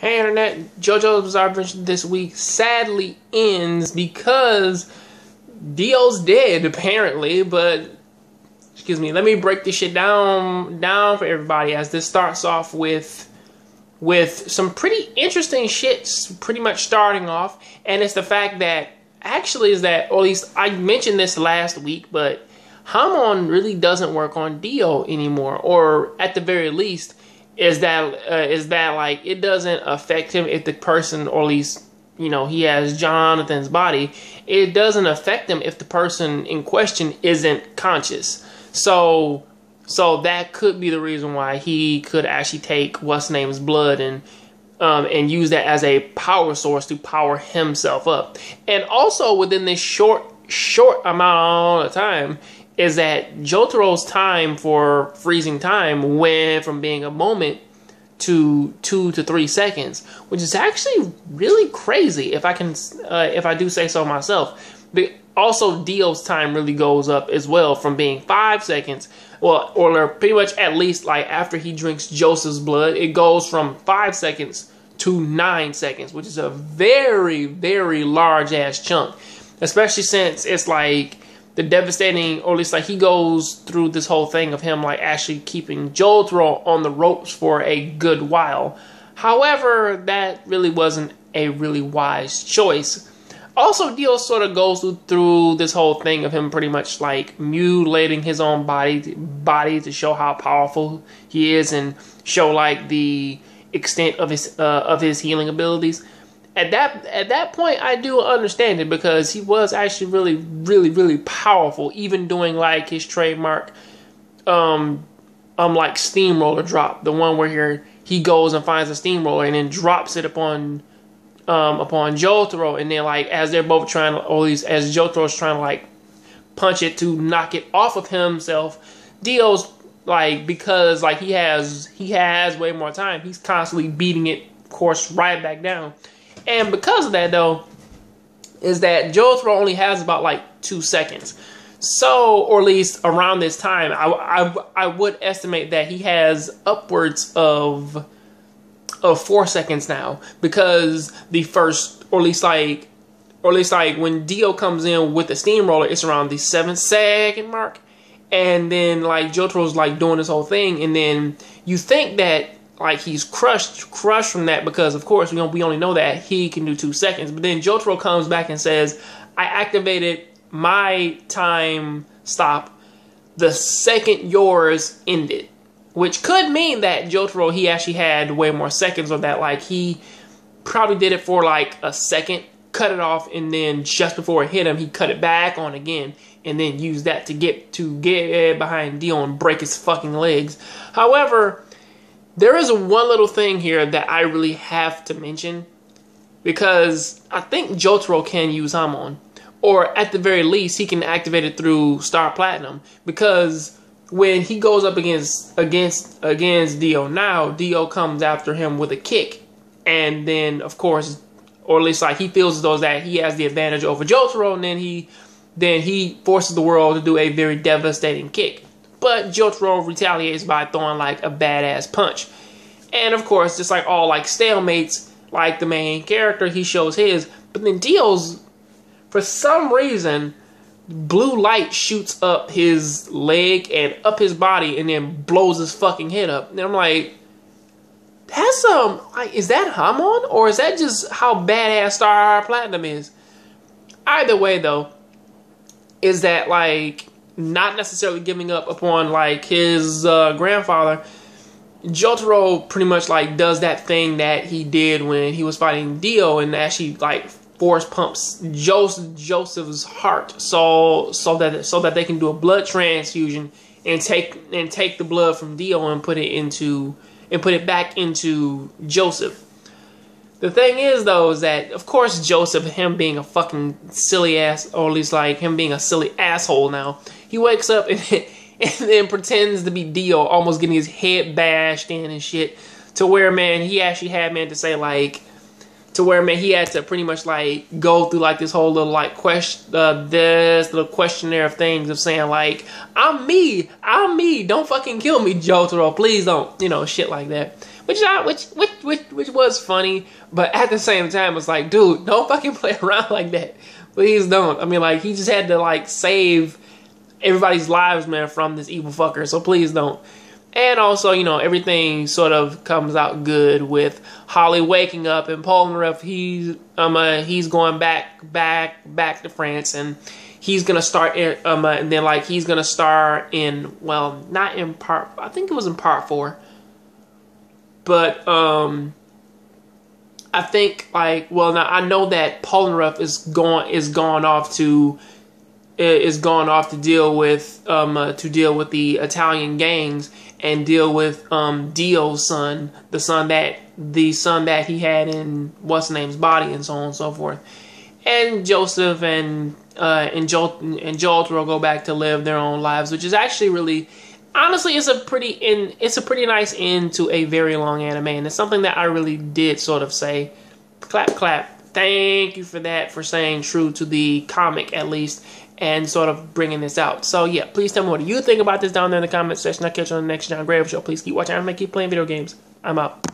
Hey Internet, JoJo's Bizarre Adventure this week sadly ends because Dio's dead apparently, but excuse me, let me break this shit down for everybody as this starts off with some pretty interesting shit pretty much starting off, and it's the fact that or at least I mentioned this last week, but Hamon really doesn't work on Dio anymore, or at the very least is that like it doesn't affect him if the person, or at least, you know, he has Jonathan's body. It doesn't affect him if the person in question isn't conscious. So that could be the reason why he could actually take what's name's blood and use that as a power source to power himself up. And also within this short amount of time is that Jotaro's time for freezing time went from being a moment to 2 to 3 seconds, which is actually really crazy if I do say so myself. But also Dio's time really goes up as well from being 5 seconds, or pretty much at least like after he drinks Joseph's blood, it goes from 5 seconds to 9 seconds, which is a very, very large ass chunk, especially since it's like the devastating, or at least like he goes through this whole thing of him like actually keeping Jotaro on the ropes for a good while. However, that really wasn't a really wise choice. Also, Dio sort of goes through this whole thing of him pretty much like mutilating his own body to show how powerful he is and show like the extent of his healing abilities. At that point, I do understand it, because he was actually really powerful, even doing like his trademark like steamroller drop, the one where he goes and finds a steamroller and then drops it upon Jotaro, and then like as they're both trying to, or at least as Jotaro's trying to like punch it to knock it off of himself, Dio's like, because like he has way more time, he's constantly beating it, of course, right back down. And because of that, though, is that Jotaro only has about like 2 seconds. So, or at least around this time, I would estimate that he has upwards of 4 seconds now, because the first, or at least like when Dio comes in with the steamroller, it's around the 7-second mark, and then like Jotaro's like doing this whole thing, and then you think that like he's crushed from that, because of course we only know that he can do 2 seconds. But then Jotaro comes back and says, I activated my time stop the second yours ended, which could mean that Jotaro, he actually had way more seconds, or that like he probably did it for like a second, cut it off, and then just before it hit him, he cut it back on again, and then used that to get behind Dio and break his fucking legs. However, there is one little thing here that I really have to mention, because I think Jotaro can use Hamon, or at the very least he can activate it through Star Platinum, because when he goes up against Dio now, Dio comes after him with a kick, and then of course, or at least like he feels as though that he has the advantage over Jotaro, and then he forces the world to do a very devastating kick. But Jotaro retaliates by throwing like a badass punch. And of course, just like all like stalemates, like the main character, he shows his. But then Dio's, for some reason, blue light shoots up his leg and up his body and then blows his fucking head up. And I'm like, that's like, is that Hamon? Or is that just how badass Star Platinum is? Either way though, is that like not necessarily giving up upon like his grandfather. Jotaro pretty much like does that thing that he did when he was fighting Dio, and actually like force pumps Joseph's heart so that they can do a blood transfusion and take the blood from Dio and put it back into Joseph. The thing is, though, is that, of course, Joseph, him being a fucking silly ass, or at least, like, him being a silly asshole now, he wakes up and then pretends to be Dio, almost getting his head bashed in and shit, to where, man, he actually had, man, to say, like, to where, man, he had to pretty much, like, go through, like, this whole little, like, this little questionnaire of things of saying, like, I'm me, don't fucking kill me, Jotaro, please don't, you know, shit like that. which was funny, but at the same time, it's like, dude, don't fucking play around like that. Please don't. I mean, like, he just had to, like, save everybody's lives, man, from this evil fucker. So please don't. And also, you know, everything sort of comes out good with Holly waking up and Polnareff. He's going back to France, and he's gonna start in, and then like he's gonna star in, well, not in part. I think it was in part 4, but I think, like, well, now I know that Polnareff is gone off to deal with the Italian gangs and deal with Dio's son, the son that he had in what's the name's body, and so on and so forth. And Joseph and Jotaro go back to live their own lives, which is actually really, honestly, it's a pretty nice end to a very long anime, and it's something that I really did sort of say, clap, clap. Thank you for that, for staying true to the comic at least, and sort of bringing this out. So yeah, please tell me what you think about this down there in the comment section. I'll catch you on the next Jongravesshow. Please keep watching anime, keep playing video games. I'm out.